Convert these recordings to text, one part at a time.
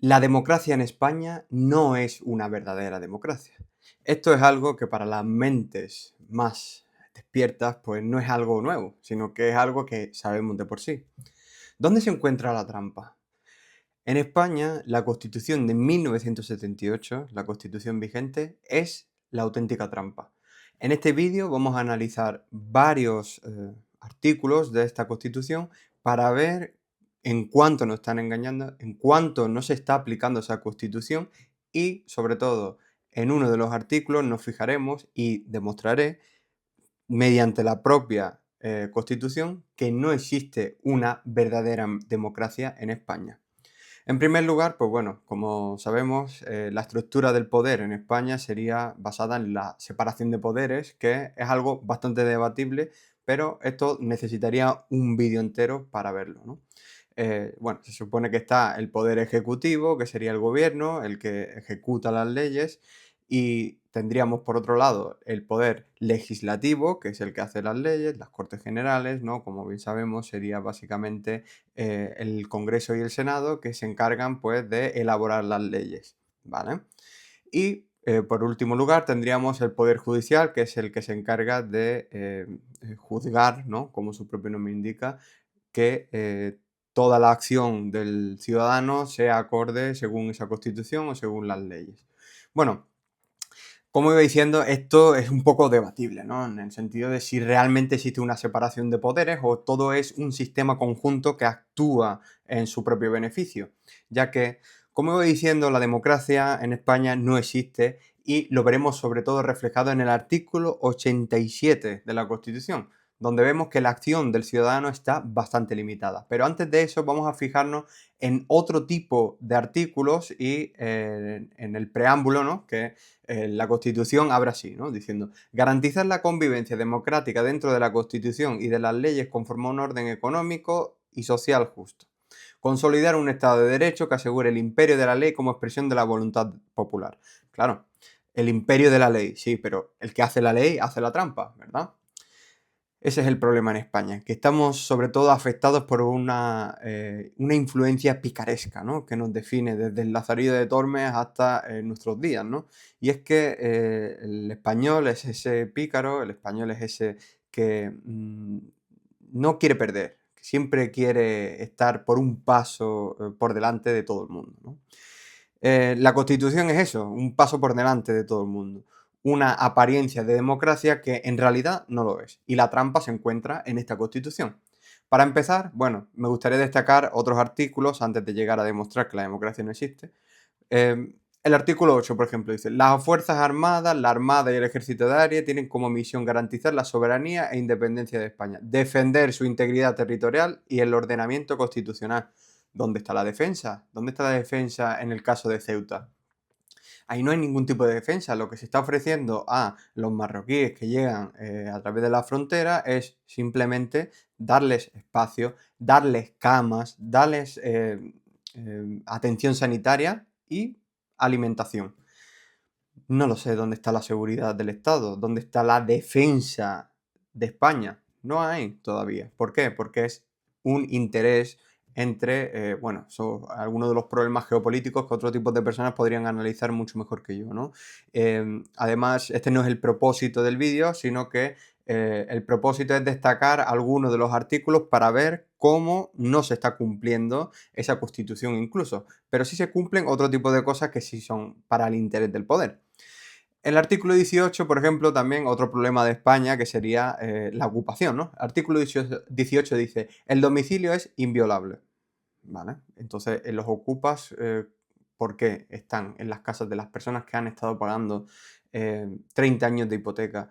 La democracia en España no es una verdadera democracia. Esto es algo que para las mentes más despiertas, pues no es algo nuevo, sino que es algo que sabemos de por sí. ¿Dónde se encuentra la trampa? En España, la Constitución de 1978, la Constitución vigente, es la auténtica trampa. En este vídeo vamos a analizar varios artículos de esta Constitución para ver en cuánto nos están engañando, en cuánto no se está aplicando esa Constitución y, sobre todo, en uno de los artículos nos fijaremos y demostraré mediante la propia Constitución que no existe una verdadera democracia en España. En primer lugar, pues bueno, como sabemos, la estructura del poder en España sería basada en la separación de poderes, que es algo bastante debatible, pero esto necesitaría un vídeo entero para verlo, ¿no? Bueno, se supone que está el poder ejecutivo, que sería el gobierno, el que ejecuta las leyes, y tendríamos por otro lado el poder legislativo, que es el que hace las leyes, las Cortes Generales, ¿no? Como bien sabemos, sería básicamente el Congreso y el Senado que se encargan pues de elaborar las leyes, ¿vale? Y por último lugar tendríamos el Poder Judicial, que es el que se encarga de juzgar, ¿no? Como su propio nombre indica, que toda la acción del ciudadano sea acorde según esa constitución o según las leyes. Bueno, como iba diciendo, esto es un poco debatible, ¿no? En el sentido de si realmente existe una separación de poderes o todo es un sistema conjunto que actúa en su propio beneficio, ya que, como iba diciendo, la democracia en España no existe y lo veremos sobre todo reflejado en el artículo 87 de la Constitución, donde vemos que la acción del ciudadano está bastante limitada. Pero antes de eso vamos a fijarnos en otro tipo de artículos y en el preámbulo, ¿no? Que la Constitución abre así, ¿no? Diciendo, garantizar la convivencia democrática dentro de la Constitución y de las leyes conforme a un orden económico y social justo. Consolidar un Estado de Derecho que asegure el imperio de la ley como expresión de la voluntad popular. Claro, el imperio de la ley, sí, pero el que hace la ley hace la trampa, ¿verdad? Ese es el problema en España, que estamos sobre todo afectados por una influencia picaresca, ¿no? Que nos define desde el Lazarillo de Tormes hasta nuestros días, ¿no? Y es que el español es ese pícaro, el español es ese que no quiere perder, que siempre quiere estar por un paso por delante de todo el mundo, ¿no? La Constitución es eso, un paso por delante de todo el mundo, una apariencia de democracia que en realidad no lo es. Y la trampa se encuentra en esta Constitución. Para empezar, bueno, me gustaría destacar otros artículos antes de llegar a demostrar que la democracia no existe. El artículo 8, por ejemplo, dice, las Fuerzas Armadas, la Armada y el Ejército de Área tienen como misión garantizar la soberanía e independencia de España, defender su integridad territorial y el ordenamiento constitucional. ¿Dónde está la defensa? ¿Dónde está la defensa en el caso de Ceuta? Ahí no hay ningún tipo de defensa. Lo que se está ofreciendo a los marroquíes que llegan a través de la frontera es simplemente darles espacio, darles camas, darles atención sanitaria y alimentación. No lo sé dónde está la seguridad del Estado, dónde está la defensa de España. No hay todavía. ¿Por qué? Porque es un interés entre, bueno, son algunos de los problemas geopolíticos que otro tipo de personas podrían analizar mucho mejor que yo, ¿no? Además, este no es el propósito del vídeo, sino que el propósito es destacar algunos de los artículos para ver cómo no se está cumpliendo esa constitución incluso, pero sí se cumplen otro tipo de cosas que sí son para el interés del poder. El artículo 18, por ejemplo, también otro problema de España que sería la ocupación, ¿no? Artículo 18 dice, el domicilio es inviolable, ¿vale? Entonces, los ocupas, ¿por qué están en las casas de las personas que han estado pagando 30 años de hipoteca?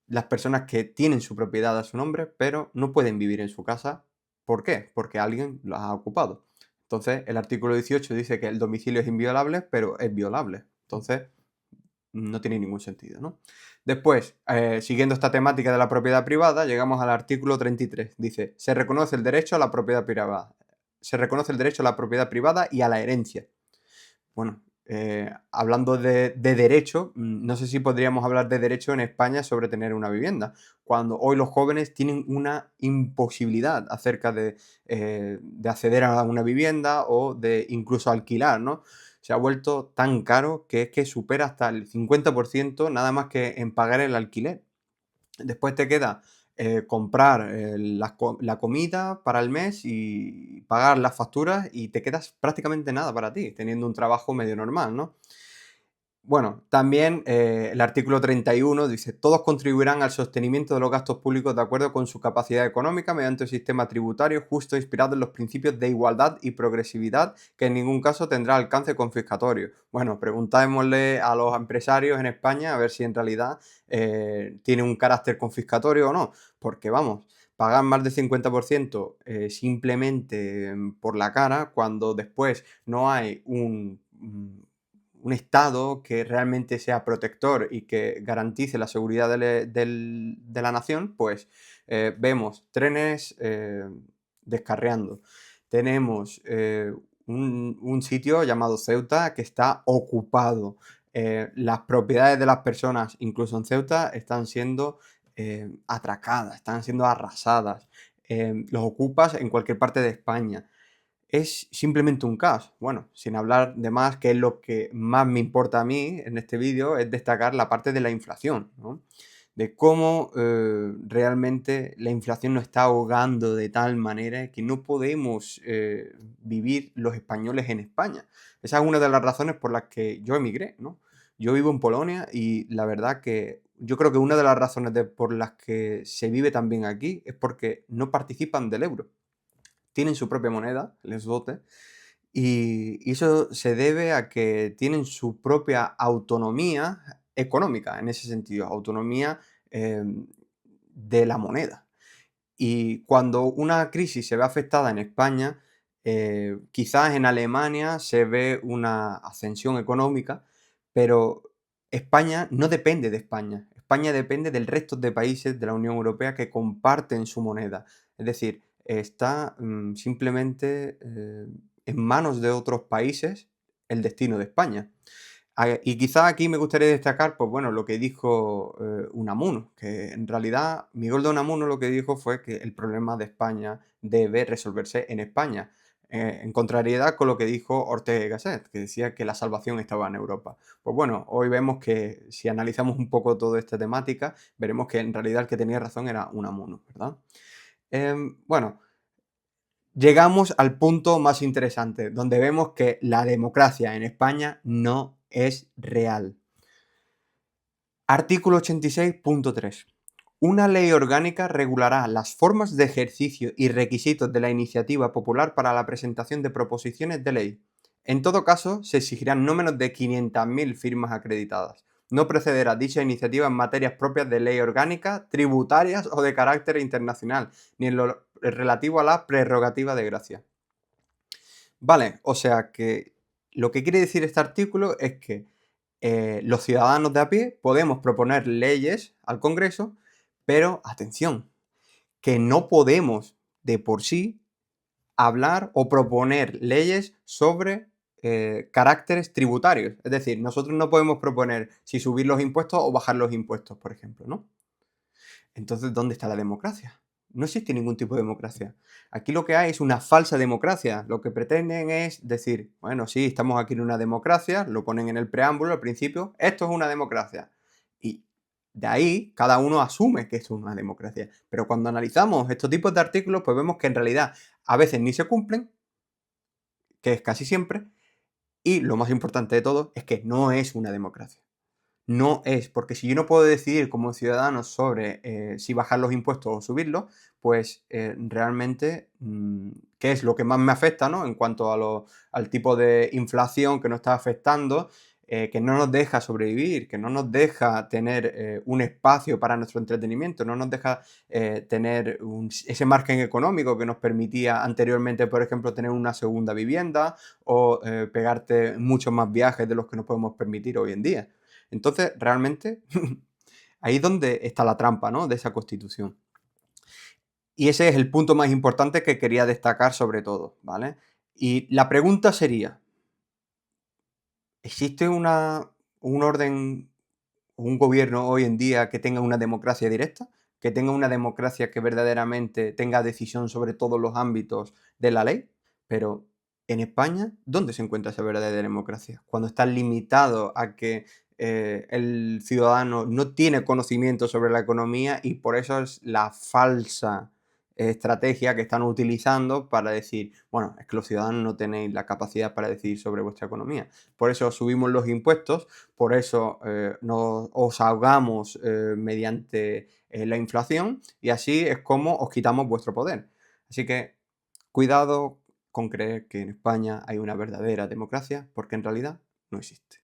Las personas que tienen su propiedad a su nombre, pero no pueden vivir en su casa. ¿Por qué? Porque alguien las ha ocupado. Entonces, el artículo 18 dice que el domicilio es inviolable, pero es violable. Entonces, no tiene ningún sentido, ¿no? Después, siguiendo esta temática de la propiedad privada, llegamos al artículo 33. Dice, se reconoce el derecho a la propiedad privada. Se reconoce el derecho a la propiedad privada y a la herencia. Bueno, hablando de derecho, no sé si podríamos hablar de derecho en España sobre tener una vivienda, cuando hoy los jóvenes tienen una imposibilidad acerca de acceder a una vivienda o de incluso alquilar, ¿no? Se ha vuelto tan caro que es que supera hasta el 50% nada más que en pagar el alquiler. Después te queda comprar la comida para el mes y pagar las facturas y te quedas prácticamente nada para ti, teniendo un trabajo medio normal, ¿no? Bueno, también el artículo 31 dice, todos contribuirán al sostenimiento de los gastos públicos de acuerdo con su capacidad económica mediante un sistema tributario justo inspirado en los principios de igualdad y progresividad que en ningún caso tendrá alcance confiscatorio. Bueno, preguntémosle a los empresarios en España a ver si en realidad tiene un carácter confiscatorio o no, porque vamos, pagar más del 50% simplemente por la cara cuando después no hay un Estado que realmente sea protector y que garantice la seguridad de la nación, pues vemos trenes descarriando. Tenemos un sitio llamado Ceuta que está ocupado. Las propiedades de las personas, incluso en Ceuta, están siendo atracadas, están siendo arrasadas. Los ocupas en cualquier parte de España. Es simplemente un caos. Bueno, sin hablar de más, que es lo que más me importa a mí en este vídeo, es destacar la parte de la inflación, ¿no? De cómo realmente la inflación nos está ahogando de tal manera que no podemos vivir los españoles en España. Esa es una de las razones por las que yo emigré, ¿no? Yo vivo en Polonia y la verdad que yo creo que una de las razones por las que se vive tan bien aquí es porque no participan del euro, tienen su propia moneda, el zloty, y eso se debe a que tienen su propia autonomía económica, en ese sentido, autonomía de la moneda. Y cuando una crisis se ve afectada en España, quizás en Alemania se ve una ascensión económica, pero España no depende de España. España depende del resto de países de la Unión Europea que comparten su moneda. Es decir, está simplemente en manos de otros países el destino de España. Y quizás aquí me gustaría destacar, pues bueno, lo que dijo Unamuno, que en realidad Miguel de Unamuno lo que dijo fue que el problema de España debe resolverse en España, en contrariedad con lo que dijo Ortega y Gasset, que decía que la salvación estaba en Europa. Pues bueno, hoy vemos que si analizamos un poco toda esta temática, veremos que en realidad el que tenía razón era Unamuno, ¿verdad? Bueno, llegamos al punto más interesante, donde vemos que la democracia en España no es real. Artículo 86.3. Una ley orgánica regulará las formas de ejercicio y requisitos de la iniciativa popular para la presentación de proposiciones de ley. En todo caso, se exigirán no menos de 500.000 firmas acreditadas. No procederá dicha iniciativa en materias propias de ley orgánica, tributarias o de carácter internacional, ni en lo relativo a la prerrogativa de gracia. Vale, o sea que lo que quiere decir este artículo es que los ciudadanos de a pie podemos proponer leyes al Congreso, pero atención, que no podemos de por sí hablar o proponer leyes sobre caracteres tributarios. Es decir, nosotros no podemos proponer si subir los impuestos o bajar los impuestos, por ejemplo, ¿no? Entonces, ¿dónde está la democracia? No existe ningún tipo de democracia. Aquí lo que hay es una falsa democracia. Lo que pretenden es decir, bueno, sí, estamos aquí en una democracia, lo ponen en el preámbulo al principio, esto es una democracia. Y de ahí cada uno asume que esto es una democracia. Pero cuando analizamos estos tipos de artículos, pues vemos que en realidad a veces ni se cumplen, que es casi siempre, y lo más importante de todo es que no es una democracia. No es, porque si yo no puedo decidir como ciudadano sobre si bajar los impuestos o subirlos, pues realmente, ¿qué es lo que más me afecta, ¿no? En cuanto al tipo de inflación que nos está afectando, que no nos deja sobrevivir, que no nos deja tener un espacio para nuestro entretenimiento, no nos deja tener ese margen económico que nos permitía anteriormente, por ejemplo, tener una segunda vivienda o pegarte muchos más viajes de los que nos podemos permitir hoy en día. Entonces, realmente, ahí es donde está la trampa, ¿no? De esa constitución. Y ese es el punto más importante que quería destacar sobre todo, ¿vale? Y la pregunta sería, ¿Existe un orden, un gobierno hoy en día que tenga una democracia directa? ¿Que tenga una democracia que verdaderamente tenga decisión sobre todos los ámbitos de la ley? Pero en España, ¿dónde se encuentra esa verdadera democracia? Cuando está limitado a que el ciudadano no tiene conocimiento sobre la economía y por eso es la falsa estrategia que están utilizando para decir, bueno, es que los ciudadanos no tenéis la capacidad para decidir sobre vuestra economía. Por eso subimos los impuestos, por eso os ahogamos mediante la inflación y así es como os quitamos vuestro poder. Así que cuidado con creer que en España hay una verdadera democracia, porque en realidad no existe.